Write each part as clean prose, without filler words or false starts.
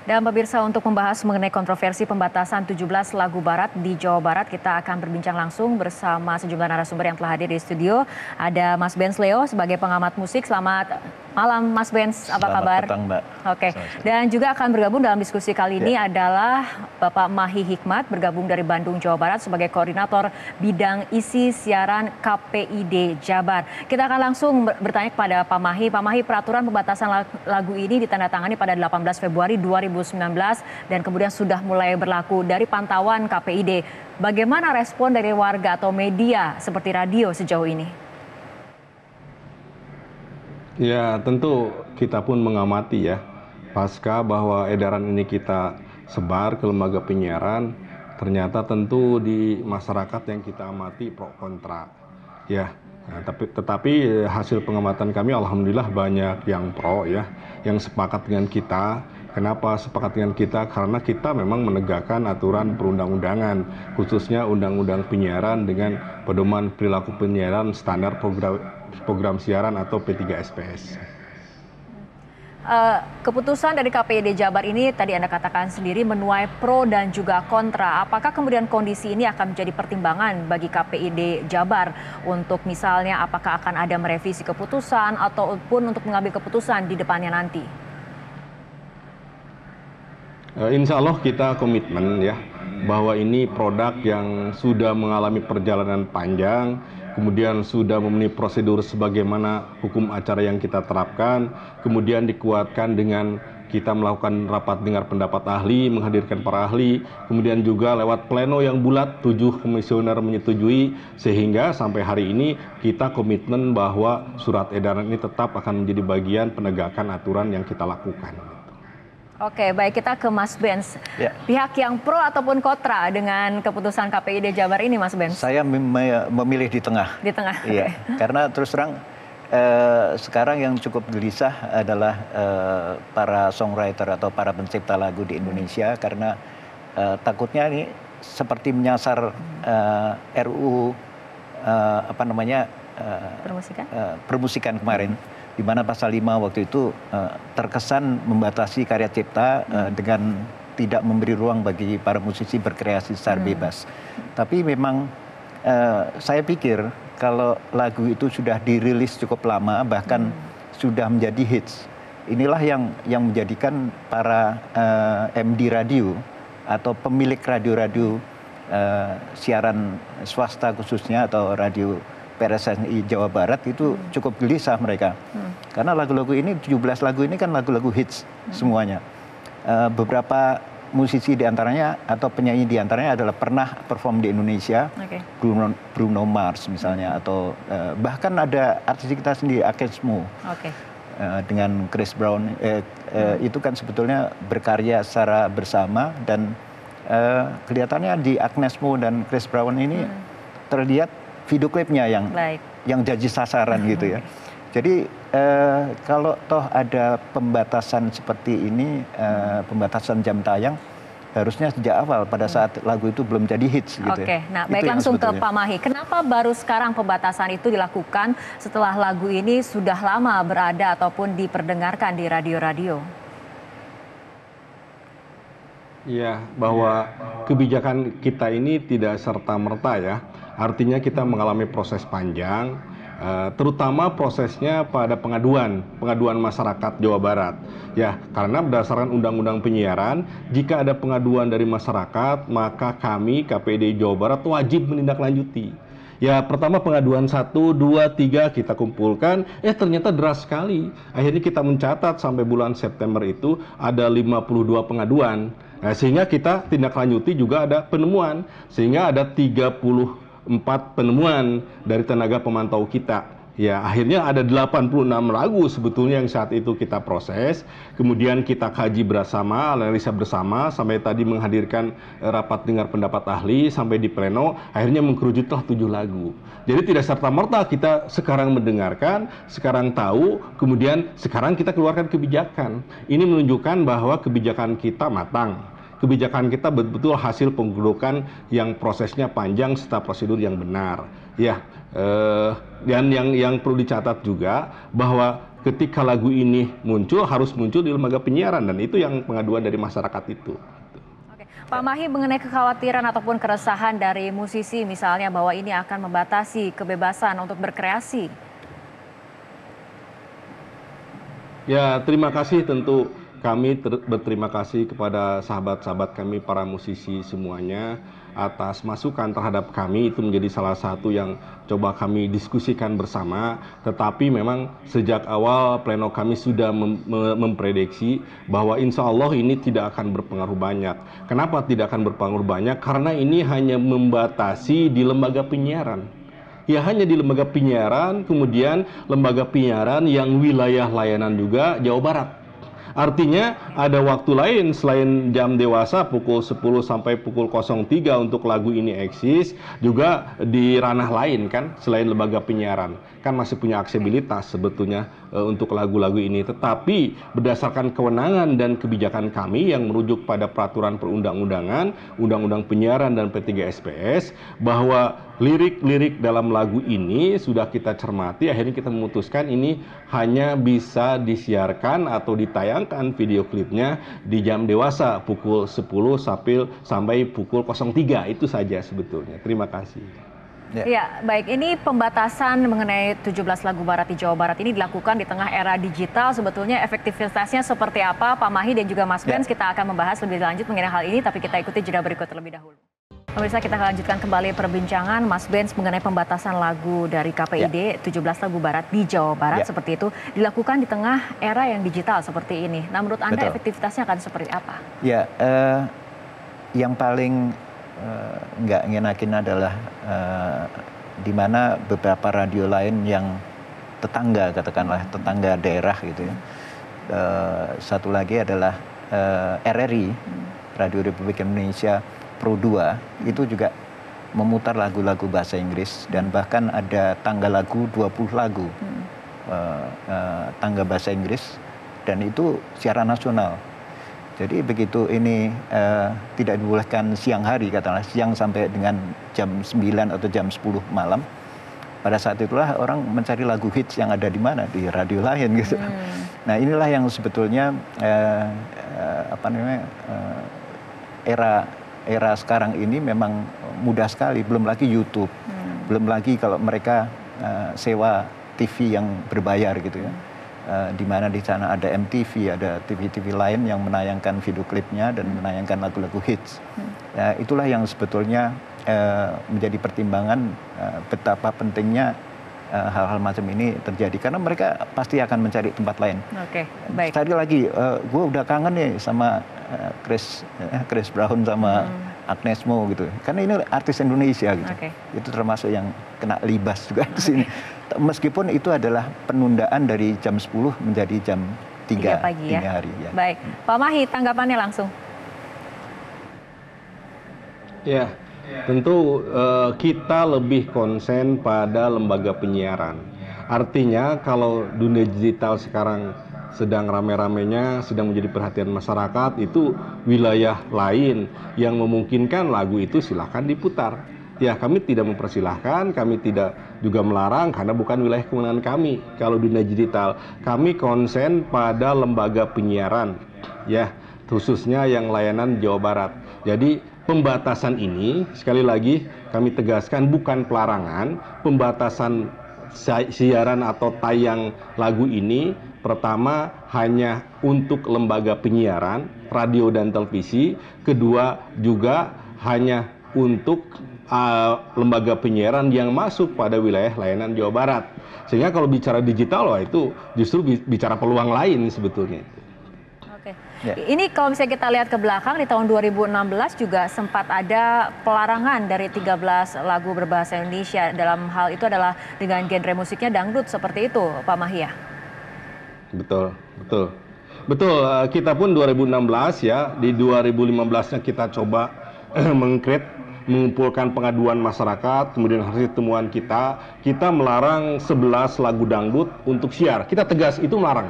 Dan pemirsa, untuk membahas mengenai kontroversi pembatasan 17 lagu barat di Jawa Barat, kita akan berbincang langsung bersama sejumlah narasumber yang telah hadir di studio. Ada Mas Benz Leo sebagai pengamat musik. Selamat malam Mas Benz, apa kabar? Selamat petang, Mbak. Oke, dan juga akan bergabung dalam diskusi kali ini adalah Bapak Mahi Hikmat, bergabung dari Bandung, Jawa Barat sebagai koordinator bidang isi siaran KPID Jabar. Kita akan langsung bertanya kepada Pak Mahi. Pak Mahi, peraturan pembatasan lagu ini ditandatangani pada 18 Februari 2019 dan kemudian sudah mulai berlaku. Dari pantauan KPID, bagaimana respon dari warga atau media seperti radio sejauh ini? Ya, tentu kita pun mengamati ya, pasca bahwa edaran ini kita sebar ke lembaga penyiaran, ternyata tentu di masyarakat yang kita amati pro kontra. Ya, nah, tetapi hasil pengamatan kami alhamdulillah banyak yang pro ya, yang sepakat dengan kita. Kenapa sepakat dengan kita? Karena kita memang menegakkan aturan perundang-undangan, khususnya Undang-Undang Penyiaran dengan pedoman perilaku penyiaran standar program siaran atau P3SPS. Keputusan dari KPID Jabar ini tadi Anda katakan sendiri menuai pro dan juga kontra. Apakah kemudian kondisi ini akan menjadi pertimbangan bagi KPID Jabar untuk misalnya apakah akan ada merevisi keputusan ataupun untuk mengambil keputusan di depannya nanti? Insya Allah kita komitmen ya bahwa ini produk yang sudah mengalami perjalanan panjang, kemudian sudah memenuhi prosedur sebagaimana hukum acara yang kita terapkan, kemudian dikuatkan dengan kita melakukan rapat dengar pendapat ahli, menghadirkan para ahli, kemudian juga lewat pleno yang bulat 7 komisioner menyetujui, sehingga sampai hari ini kita komitmen bahwa surat edaran ini tetap akan menjadi bagian penegakan aturan yang kita lakukan. Oke, baik, kita ke Mas Benz. Ya. Pihak yang pro ataupun kontra dengan keputusan KPID Jabar ini, Mas Benz? Saya memilih di tengah. Di tengah. Iya, karena terus terang sekarang yang cukup gelisah adalah para songwriter atau para pencipta lagu di Indonesia, karena takutnya ini seperti menyasar RUU permusikan kemarin, di mana pasal 5 waktu itu terkesan membatasi karya cipta dengan tidak memberi ruang bagi para musisi berkreasi secara bebas. Tapi memang saya pikir kalau lagu itu sudah dirilis cukup lama, bahkan sudah menjadi hits, inilah yang menjadikan para MD radio atau pemilik radio-radio siaran swasta khususnya atau radio PRSNI Jawa Barat itu cukup gelisah mereka. Karena lagu-lagu ini, 17 lagu ini kan lagu-lagu hits semuanya. Beberapa musisi diantaranya atau penyanyi diantaranya adalah pernah perform di Indonesia, Bruno Mars misalnya, atau bahkan ada artis kita sendiri, Agnes Mo, dengan Chris Brown. Itu kan sebetulnya berkarya secara bersama, dan kelihatannya di Agnes Mo dan Chris Brown ini terlihat video klipnya yang jadi sasaran gitu ya. Jadi kalau toh ada pembatasan seperti ini, pembatasan jam tayang, harusnya sejak awal pada saat lagu itu belum jadi hits gitu. Oke, nah baik, langsung ke Pak Mahi. Kenapa baru sekarang pembatasan itu dilakukan setelah lagu ini sudah lama berada ataupun diperdengarkan di radio-radio? Ya, bahwa kebijakan kita ini tidak serta-merta ya. Artinya kita mengalami proses panjang, terutama prosesnya pada pengaduan masyarakat Jawa Barat. Ya, karena berdasarkan Undang-Undang Penyiaran, jika ada pengaduan dari masyarakat, maka kami KPID Jawa Barat wajib menindaklanjuti. Ya, pertama pengaduan 1, 2, 3 kita kumpulkan, ternyata deras sekali. Akhirnya kita mencatat sampai bulan September itu ada 52 pengaduan. Nah, sehingga kita tindak lanjuti juga ada penemuan, sehingga ada 34 penemuan dari tenaga pemantau kita. Ya, akhirnya ada 86 lagu sebetulnya yang saat itu kita proses, kemudian kita kaji bersama, analisa bersama, sampai tadi menghadirkan rapat dengar pendapat ahli, sampai di pleno, akhirnya mengkerucutlah 7 lagu. Jadi tidak serta-merta kita sekarang mendengarkan, sekarang tahu, kemudian sekarang kita keluarkan kebijakan. Ini menunjukkan bahwa kebijakan kita matang. Kebijakan kita betul-betul hasil penggerbekan yang prosesnya panjang serta prosedur yang benar. Ya, dan yang perlu dicatat juga bahwa ketika lagu ini muncul harus muncul di lembaga penyiaran, dan itu yang pengaduan dari masyarakat itu. Oke. Pak Mahi, mengenai kekhawatiran ataupun keresahan dari musisi misalnya bahwa ini akan membatasi kebebasan untuk berkreasi. Ya, terima kasih. Tentu kami berterima kasih kepada sahabat-sahabat kami, para musisi semuanya, atas masukan terhadap kami. Itu menjadi salah satu yang coba kami diskusikan bersama. Tetapi memang sejak awal pleno kami sudah memprediksi bahwa insya Allah ini tidak akan berpengaruh banyak. Kenapa tidak akan berpengaruh banyak? Karena ini hanya membatasi di lembaga penyiaran. Ya, hanya di lembaga penyiaran, kemudian lembaga penyiaran yang wilayah layanan juga Jawa Barat. Artinya ada waktu lain selain jam dewasa pukul 10 sampai pukul 03 untuk lagu ini eksis, juga di ranah lain kan selain lembaga penyiaran. Kan masih punya aksesibilitas sebetulnya untuk lagu-lagu ini. Tetapi berdasarkan kewenangan dan kebijakan kami yang merujuk pada peraturan perundang-undangan, Undang-Undang Penyiaran dan P3SPS, bahwa lirik-lirik dalam lagu ini sudah kita cermati, akhirnya kita memutuskan ini hanya bisa disiarkan atau ditayangkan video klipnya di jam dewasa pukul 10 sampai pukul 03, itu saja sebetulnya. Terima kasih. Ya, baik. Ini pembatasan mengenai 17 lagu barat di Jawa Barat ini dilakukan di tengah era digital. Sebetulnya efektivitasnya seperti apa, Pak Mahi dan juga Mas Benz? Kita akan membahas lebih lanjut mengenai hal ini, tapi kita ikuti jeda berikut terlebih dahulu. Pemirsa, kita akan lanjutkan kembali perbincangan Mas Benz mengenai pembatasan lagu dari KPID 17 lagu barat di Jawa Barat seperti itu dilakukan di tengah era yang digital seperti ini. Nah, menurut Anda efektivitasnya akan seperti apa? Ya, yang paling nggak ngenakin adalah di mana beberapa radio lain yang tetangga, katakanlah tetangga daerah gitu ya. Satu lagi adalah RRI, Radio Republik Indonesia Pro 2, itu juga memutar lagu-lagu bahasa Inggris dan bahkan ada tangga lagu 20 lagu tangga bahasa Inggris, dan itu siaran nasional. Jadi begitu ini tidak dibolehkan siang hari, katakanlah siang sampai dengan jam 9 atau jam 10 malam, pada saat itulah orang mencari lagu hits yang ada di mana, di radio lain gitu. Nah, inilah yang sebetulnya era sekarang ini memang mudah sekali. Belum lagi YouTube, belum lagi kalau mereka sewa TV yang berbayar gitu ya. Di mana di sana ada MTV, ada TV-TV lain yang menayangkan video klipnya dan menayangkan lagu-lagu hits. Itulah yang sebetulnya menjadi pertimbangan betapa pentingnya hal-hal macam ini terjadi, karena mereka pasti akan mencari tempat lain. Oke, baik. Sekali lagi, gue udah kangen nih sama Chris Brown sama Agnes Mo gitu, karena ini artis Indonesia gitu. Itu termasuk yang kena libas juga di sini. Meskipun itu adalah penundaan dari jam 10 menjadi jam 3 pagi ya. hari. Ya. Baik, Pak Mahi, tanggapannya langsung. Ya, tentu kita lebih konsen pada lembaga penyiaran. Artinya kalau dunia digital sekarang sedang rame-ramenya, sedang menjadi perhatian masyarakat, itu wilayah lain yang memungkinkan lagu itu silahkan diputar. Ya, kami tidak mempersilahkan, kami tidak juga melarang karena bukan wilayah kewenangan kami. Kalau dunia digital, kami konsen pada lembaga penyiaran, ya, khususnya yang layanan Jawa Barat. Jadi pembatasan ini, sekali lagi kami tegaskan, bukan pelarangan. Pembatasan siaran atau tayang lagu ini pertama hanya untuk lembaga penyiaran, radio dan televisi. Kedua juga hanya untuk lembaga penyiaran yang masuk pada wilayah layanan Jawa Barat. Sehingga kalau bicara digital, wah itu justru bicara peluang lain sebetulnya. Oke. Ini kalau misalnya kita lihat ke belakang, di tahun 2016 juga sempat ada pelarangan dari 13 lagu berbahasa Indonesia. Dalam hal itu adalah dengan genre musiknya dangdut seperti itu, Pak Mahia. Betul. Kita pun 2016 ya, di 2015-nya kita coba mengumpulkan pengaduan masyarakat, kemudian hasil temuan kita melarang 11 lagu dangdut untuk siar. Kita tegas, itu melarang.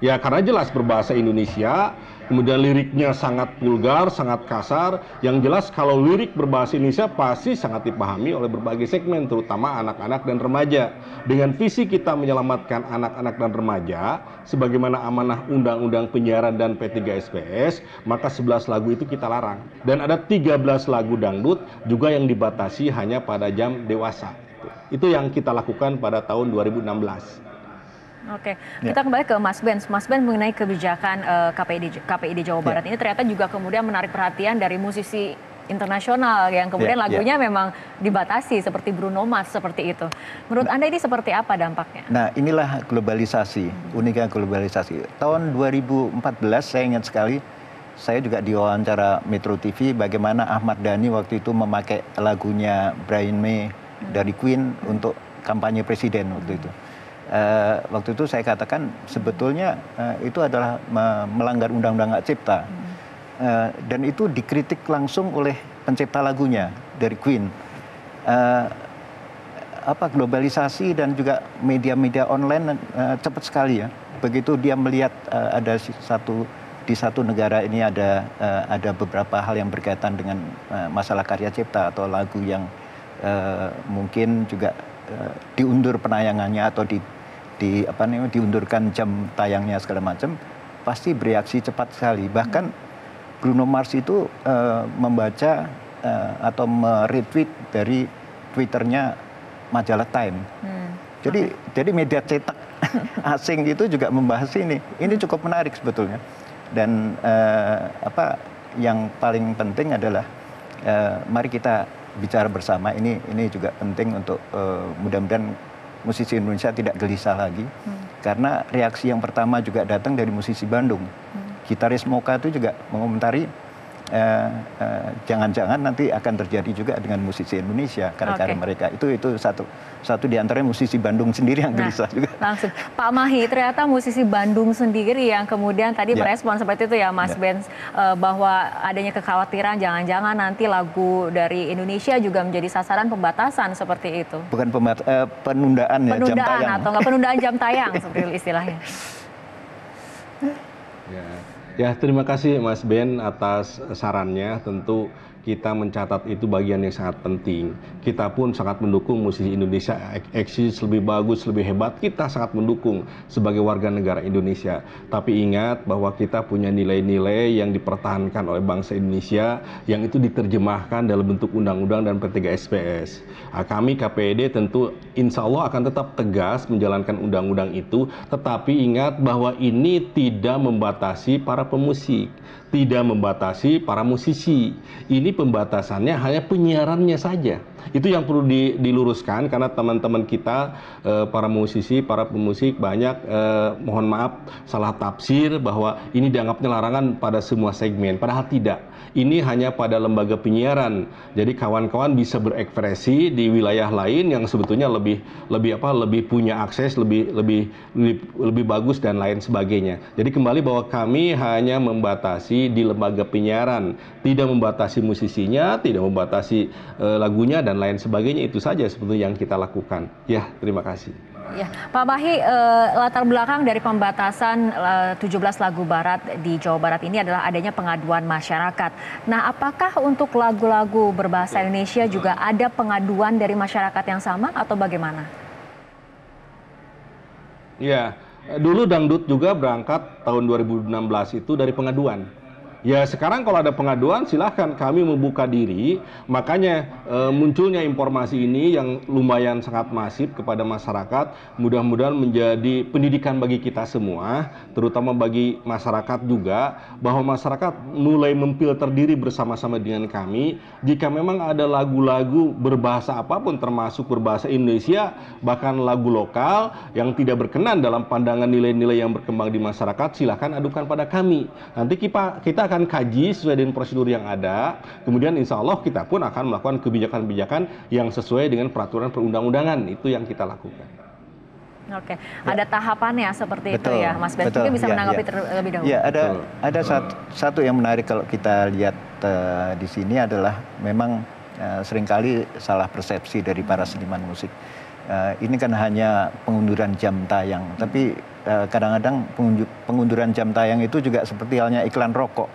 Ya karena jelas berbahasa Indonesia, kemudian liriknya sangat vulgar, sangat kasar. Yang jelas kalau lirik berbahasa Indonesia pasti sangat dipahami oleh berbagai segmen, terutama anak-anak dan remaja. Dengan visi kita menyelamatkan anak-anak dan remaja, sebagaimana amanah Undang-Undang Penyiaran dan P3SPS, maka 11 lagu itu kita larang. Dan ada 13 lagu dangdut juga yang dibatasi hanya pada jam dewasa. Itu yang kita lakukan pada tahun 2016. Oke, kita kembali ke Mas Ben. Mas Ben, mengenai kebijakan KPID Jawa Barat ini ternyata juga kemudian menarik perhatian dari musisi internasional yang kemudian lagunya memang dibatasi seperti Bruno Mars seperti itu. Menurut Anda ini seperti apa dampaknya? Nah, inilah globalisasi, uniknya globalisasi. Tahun 2014 saya ingat sekali, saya juga diwawancara Metro TV bagaimana Ahmad Dhani waktu itu memakai lagunya Brian May dari Queen untuk kampanye presiden waktu itu. Waktu itu saya katakan sebetulnya itu adalah melanggar undang-undang hak cipta, dan itu dikritik langsung oleh pencipta lagunya dari Queen. Globalisasi dan juga media-media online cepat sekali ya. Begitu dia melihat ada di satu negara ini ada beberapa hal yang berkaitan dengan masalah karya cipta atau lagu yang mungkin juga diundur penayangannya atau diundurkan jam tayangnya segala macam, pasti bereaksi cepat sekali. Bahkan Bruno Mars itu membaca atau meretweet dari Twitternya majalah Time. Jadi media cetak asing itu juga membahas ini. Ini cukup menarik sebetulnya. Dan yang paling penting adalah mari kita bicara bersama. Ini juga penting untuk mudah-mudahan musisi Indonesia tidak gelisah lagi, karena reaksi yang pertama juga datang dari musisi Bandung. Gitaris Moka itu juga mengomentari jangan-jangan nanti akan terjadi juga dengan musisi Indonesia karya-karya mereka. Itu satu di antaranya musisi Bandung sendiri yang gelisah juga. Langsung, Pak Mahi, ternyata musisi Bandung sendiri yang kemudian tadi merespon seperti itu ya, Mas Ben, bahwa adanya kekhawatiran jangan-jangan nanti lagu dari Indonesia juga menjadi sasaran pembatasan seperti itu. Bukan penundaan ya, jam tayang. Atau nggak penundaan jam tayang seperti istilahnya. Ya, terima kasih Mas Ben atas sarannya. Tentu kita mencatat itu bagian yang sangat penting. Kita pun sangat mendukung musisi Indonesia eksis lebih bagus, lebih hebat. Kita sangat mendukung sebagai warga negara Indonesia. Tapi ingat bahwa kita punya nilai-nilai yang dipertahankan oleh bangsa Indonesia yang itu diterjemahkan dalam bentuk undang-undang dan P3SPS. Kami KPID tentu insya Allah akan tetap tegas menjalankan undang-undang itu. Tetapi ingat bahwa ini tidak membatasi para pemusik, tidak membatasi para musisi. Ini pembatasannya hanya penyiarannya saja. Itu yang perlu diluruskan karena teman-teman kita, para musisi, para pemusik banyak, mohon maaf, salah tafsir bahwa ini dianggapnya larangan pada semua segmen. Padahal tidak. Ini hanya pada lembaga penyiaran. Jadi kawan-kawan bisa berekspresi di wilayah lain yang sebetulnya lebih punya akses, lebih bagus dan lain sebagainya. Jadi kembali bahwa kami hanya membatasi di lembaga penyiaran, tidak membatasi musisinya, tidak membatasi lagunya dan lain sebagainya. Itu saja sebetulnya yang kita lakukan. Ya, terima kasih. Ya, Pak Mahi, latar belakang dari pembatasan 17 lagu barat di Jawa Barat ini adalah adanya pengaduan masyarakat. Nah, apakah untuk lagu-lagu berbahasa Indonesia juga ada pengaduan dari masyarakat yang sama atau bagaimana? Ya, dulu dangdut juga berangkat tahun 2016 itu dari pengaduan. Ya sekarang kalau ada pengaduan silahkan kami membuka diri, makanya munculnya informasi ini yang lumayan sangat masif kepada masyarakat, mudah-mudahan menjadi pendidikan bagi kita semua, terutama bagi masyarakat juga, bahwa masyarakat mulai memfilter diri bersama-sama dengan kami, jika memang ada lagu-lagu berbahasa apapun termasuk berbahasa Indonesia, bahkan lagu lokal yang tidak berkenan dalam pandangan nilai-nilai yang berkembang di masyarakat, silahkan adukan pada kami. Nanti kita akan kaji sesuai dengan prosedur yang ada, kemudian insya Allah kita pun akan melakukan kebijakan-kebijakan yang sesuai dengan peraturan perundang-undangan. Itu yang kita lakukan. Oke, ada tahapannya seperti itu ya, Mas Ben. Mungkin bisa menanggapi terlebih dahulu. Ya, ada satu yang menarik kalau kita lihat di sini adalah memang seringkali salah persepsi dari para seniman musik. ini kan hanya pengunduran jam tayang, tapi kadang-kadang pengunduran jam tayang itu juga seperti halnya iklan rokok,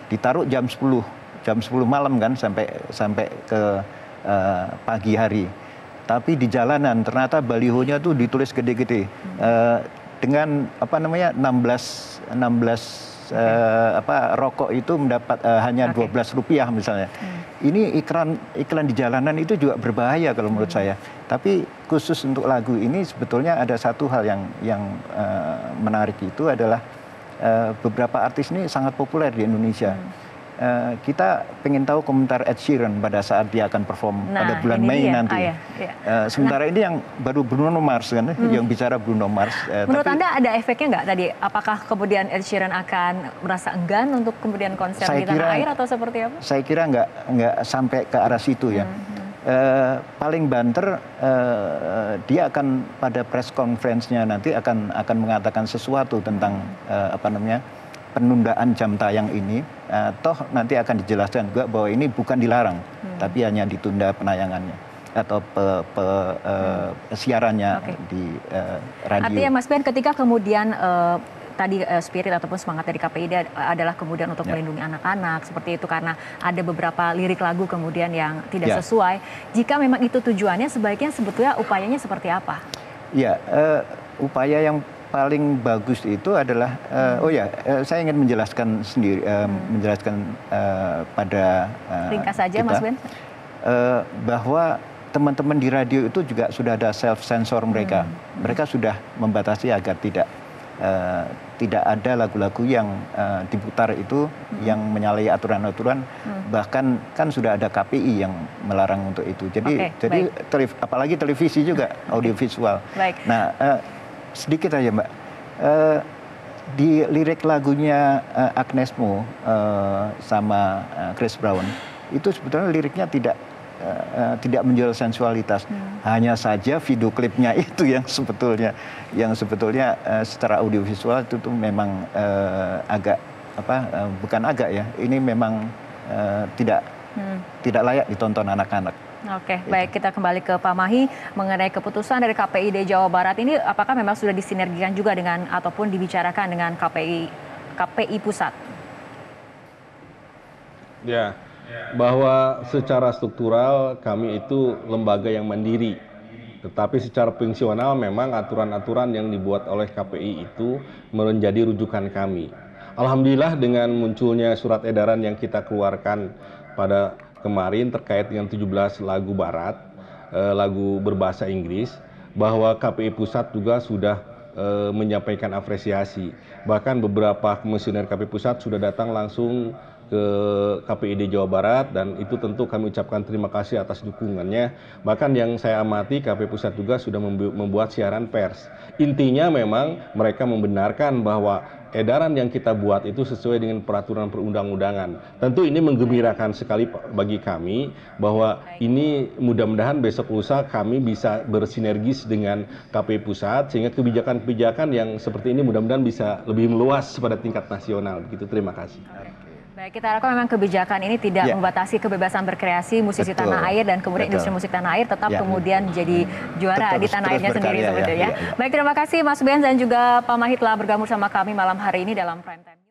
ditaruh jam 10 malam kan sampai ke pagi hari, tapi di jalanan ternyata balihonya tuh ditulis gede-gede dengan apa namanya 16 rokok itu mendapat hanya Rp12 misalnya. Ini iklan di jalanan itu juga berbahaya kalau menurut saya. Tapi khusus untuk lagu ini sebetulnya ada satu hal yang menarik, itu adalah beberapa artis ini sangat populer di Indonesia. Kita pengen tahu komentar Ed Sheeran pada saat dia akan perform pada bulan Mei nanti. Sementara ini yang baru Bruno Mars kan, yang bicara Bruno Mars. Menurut Anda ada efeknya nggak tadi? Apakah kemudian Ed Sheeran akan merasa enggan untuk kemudian konser di tanah air atau seperti apa? Saya kira nggak sampai ke arah situ ya. Paling banter dia akan pada press conference-nya nanti akan mengatakan sesuatu tentang penundaan jam tayang ini, toh nanti akan dijelaskan juga bahwa ini bukan dilarang, tapi hanya ditunda penayangannya atau siarannya di radio. Artinya Mas Ben, ketika kemudian tadi spirit ataupun semangat dari KPID adalah kemudian untuk melindungi anak-anak seperti itu, karena ada beberapa lirik lagu kemudian yang tidak sesuai. Jika memang itu tujuannya, sebaiknya sebetulnya upayanya seperti apa? Ya, upaya yang paling bagus itu adalah saya ingin menjelaskan sendiri, pada ringkas saja kita, Mas Ben, bahwa teman-teman di radio itu juga sudah ada self sensor mereka. Mereka sudah membatasi agar tidak ada lagu-lagu yang diputar itu yang menyalahi aturan-aturan, bahkan kan sudah ada KPI yang melarang untuk itu. Jadi apalagi televisi juga, audiovisual. Nah, sedikit aja Mbak, di lirik lagunya Agnes Mo sama Chris Brown itu sebetulnya liriknya tidak menjual sensualitas, hanya saja video klipnya itu yang sebetulnya secara audiovisual itu tuh memang bukan agak ya, ini memang tidak layak ditonton anak-anak. Oke, baik, kita kembali ke Pak Mahi mengenai keputusan dari KPID Jawa Barat ini, apakah memang sudah disinergikan juga dengan ataupun dibicarakan dengan KPI pusat? Ya, bahwa secara struktural kami itu lembaga yang mandiri, tetapi secara fungsional memang aturan-aturan yang dibuat oleh KPI itu menjadi rujukan kami. Alhamdulillah dengan munculnya surat edaran yang kita keluarkan pada kemarin terkait dengan 17 lagu barat, lagu berbahasa Inggris, bahwa KPI pusat juga sudah menyampaikan apresiasi. Bahkan beberapa komisioner KPI pusat sudah datang langsung ke KPID Jawa Barat, dan itu tentu kami ucapkan terima kasih atas dukungannya. Bahkan yang saya amati, KPI pusat juga sudah membuat siaran pers. Intinya memang mereka membenarkan bahwa edaran yang kita buat itu sesuai dengan peraturan perundang-undangan. Tentu ini menggembirakan sekali bagi kami, bahwa ini mudah-mudahan besok lusa kami bisa bersinergis dengan KPI pusat, sehingga kebijakan-kebijakan yang seperti ini mudah-mudahan bisa lebih meluas pada tingkat nasional. Begitu, terima kasih. Baik, kita harapkan memang kebijakan ini tidak membatasi kebebasan berkreasi musisi tanah air, dan kemudian industri musik tanah air tetap kemudian menjadi juara di tanah airnya sendiri sebetulnya. Baik, terima kasih Mas Ben dan juga Pak Mahi telah bergabung sama kami malam hari ini dalam Prime Time.